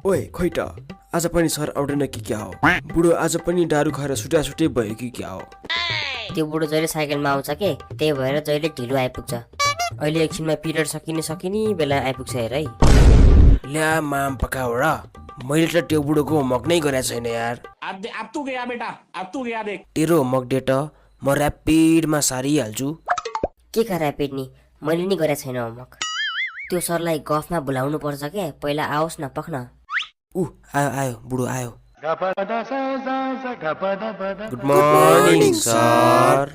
ओए खोइ त आज पनि सर आउँदैन कि क्या हो? बुढो आज पनि दारु खाएर सुटासुटै भयो कि क्या हो? त्यो बुढो जहिले साइकलमा आउँछ के, त्यही भएर जहिले ढिलो आइपुग्छ। अहिले एकछिनमा पिरियड सकिने बेला आइपुग्छ हेर है। ल्या माम पकाऊ र, मैले त त्यो बुढोको होमवर्क नै गरेको छैन यार। अब तू गया बेटा, अब तू गया देख। तेरो होमवर्क दे त, म ऱ्यापिडमा सारिहाल्छु। के का ऱ्यापिड नि, मैले नि गरेको छैन होमवर्क। त्यो सरलाई गफमा बोलाउनु पर्छ के, पहिला आओस् न पख्न। आयो आयो बुढो आयो। Good morning sir.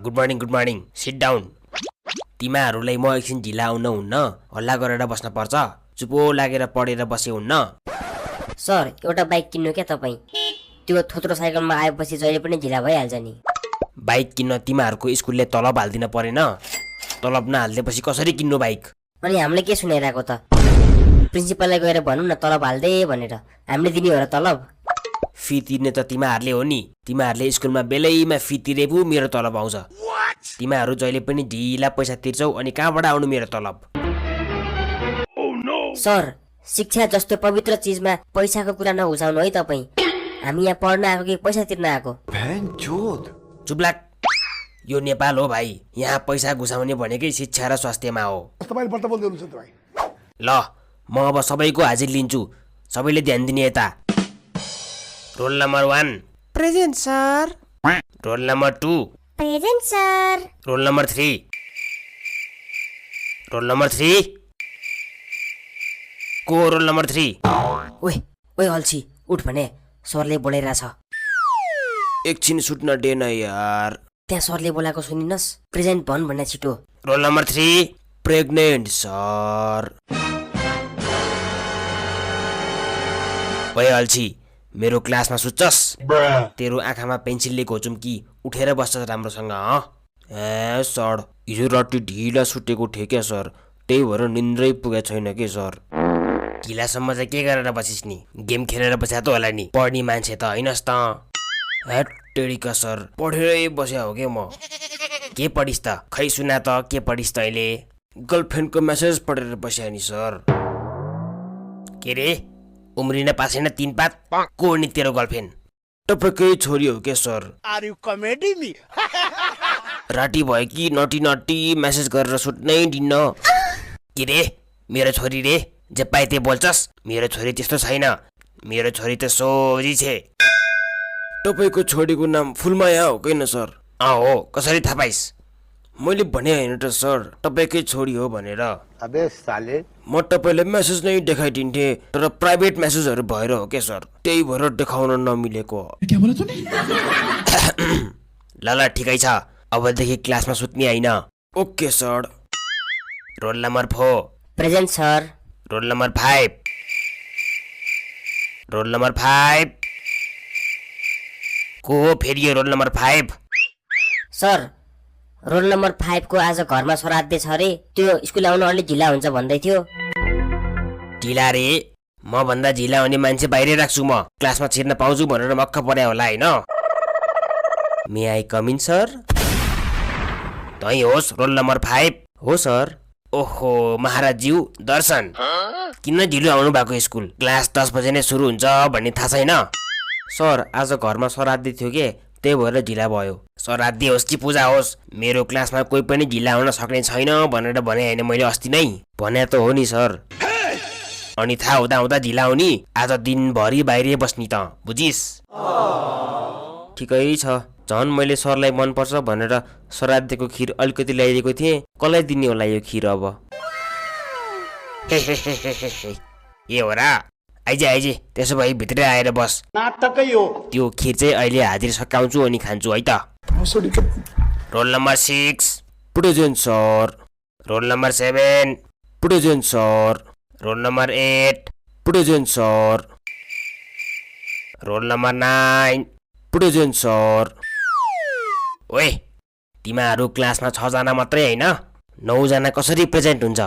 Good morning, sit down. तिमीहरूलाई म एकछिन ढिला आउन हुन्न, हल्ला गरेर बस्न पर्छ। चुपो लागेर पढेर बसे हुन्न। सर एउटा बाइक किन्नु क्या तपाईँ? त्यो थोत्रो साइकलमा आएपछि जहिले पनि ढिला भइहाल्छ नि। बाइक किन्न तिमीहरूको स्कुलले तलब हालिदिन परेन? तलब नहालिदिएपछि कसरी किन्नु बाइक? अनि हामीले के सुनाइरहेको त? प्रिन्सिपललाई गएर भनौँ न तलब हाल्दे भनेर, हामीले दिने हो र तलब? फी तिर्ने त तिमीहरूले हो नि। तिमीहरूले स्कुलमा बेलैमा फी तिरे पो मेरो तलब आउँछ। तिमीहरू जहिले पनि ढिला पैसा तिर्छौ, अनि कहाँबाट आउनु मेरो तलब? सर शिक्षा जस्तो पवित्र चिजमा पैसाको कुरा नघुसाउनु है तपाईँ। हामी यहाँ पढ्न आएको कि पैसा तिर्न आएको? चुप्लाक, यो नेपाल हो भाइ। यहाँ पैसा घुसाउने भनेकै शिक्षा र स्वास्थ्यमा हो। ल म अब सबैको हाजिर लिन्छु, सबैले ध्यान दिने यता। Roll number 1 present sir. Roll number 2 present sir. Roll number 3 roll number 3 को रोल नम्बर 3? ओए अल्छी उठ भने, सरले बोलाइरहेछ। एकछिन सुत्न दे न यार। त्यहाँ सरले बोलाएको सुनिनस्, प्रेजेन्ट भन भन्ने छिटो। Roll number 3 pregnant sir. ओए अल्छी, मेरो क्लासमा सुत्छस्? तेरो आँखामा पेन्सिलले घोचुम कि उठेर बस्छस् राम्रोसँग? ए सर, हिजो राति ढिला सुतेको थिएँ क्या सर, त्यही भएर निन्द्रै पुगेको छैन के सर। ढिलासम्म चाहिँ के गरेर बसिस् नि? गेम खेलेर बस्या त होला नि? पढ्ने मान्छे त हैनस् त। हेटेरिका सर, पढेरै बस्या हो के म? के पढिस् त? खै सुना त, के पढिस् तैँले? गर्लफ्रेन्डको मेसेज पढेर बस्या नि सर। के रे, उम्रिन पासेन 3 पात? को नि तेरो गर्लफ्रेन्ड? तपाईकै छोरी हो के sir? Are you comedy me? राटी भयो कि नटी मेसेज गरेर सुत्नै दिन्न। के रे, मेरो छोरी रे, जे पाए त्यही बोल्छस्? मेरो छोरी त्यस्तो छैन, मेरो छोरी त सोझी छे। तपाईको छोरीको नाम फुलमाया हो किन सर? हो, कसरी थाहा पाइस्? मैले भने होइन त सर, तपाईँकै छोरी हो भनेर। अबे साले, म तपाईँलाई मेसेज नै देखाइदिन्थे, तर प्राइभेट मेसेजहरू भएर हो के सर, त्यही भएर देखाउन नमिलेको। ल ठिकै छ, अबदेखि क्लासमा सुत्ने होइन। Okay sir. Roll number 4 present sir. Roll number 5 roll number 5 को हो फेरि यो roll number 5? Sir roll number 5 को आज घरमा श्राद्ध छ अरे, त्यो स्कुल आउन अलि ढिला हुन्छ भन्दै थियो। ढिला रे? म भन्दा ढिला हुने मान्छे बाहिरै राख्छु म, क्लासमा छिर्न पाउँछु भनेर मक्ख पर्या होला हैन? मे आई कम इन सर? तै होस् रोल नम्बर 5? हो सर। ओहो महाराजज्यू दर्शन, किन ढिलो आउनु भएको स्कुल? क्लास 10 बजे नै सुरु हुन्छ भन्ने थाहा छैन? सर आज घरमा श्राद्ध थियो के, त्यही भएर ढिला भयो। श्राद्ध होस् कि पूजा होस्, मेरो क्लासमा कोही पनि ढिला आउन सक्ने छैन भनेर भने होइन मैले अस्ति नै? भने त हो नि सर। अनि थाहा हुँदा ढिला आउने, आज दिनभरि बाहिरै बस्ने त, बुझिस्? ठिकै छ, झन् मैले सरलाई मनपर्छ भनेर श्राद्धको खिर अलिकति ल्याइदिएको थिएँ, कसलाई दिने होला यो खिर अब? ए हो र, आइज त्यसो भए भित्रै आएर बस। नाटकै हो त्यो खिर चाहिँ अहिले हाजिर सकाउँछु अनि खान्छु है त। Roll number 6 present sir. Roll number 7 present sir. Roll number 8 present sir. Roll number 9 present sir. ओए, तिमीहरू क्लासमा 6 जना मात्रै होइन, 9 जना कसरी प्रेजेन्ट हुन्छ?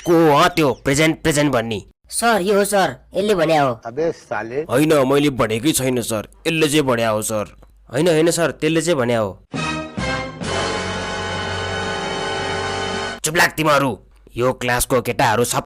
को हो त्यो प्रेजेन्ट भन्ने? सर यो हो सर, यसले भन्या हो। अबे साले, होइन मैले भनेकै छैन सर, यसले चाहिँ भन्या हो सर। होइन सर, त्यसले चाहिँ भन्या हो। चुप लाग तिमीहरू, यो क्लासको केटाहरू सब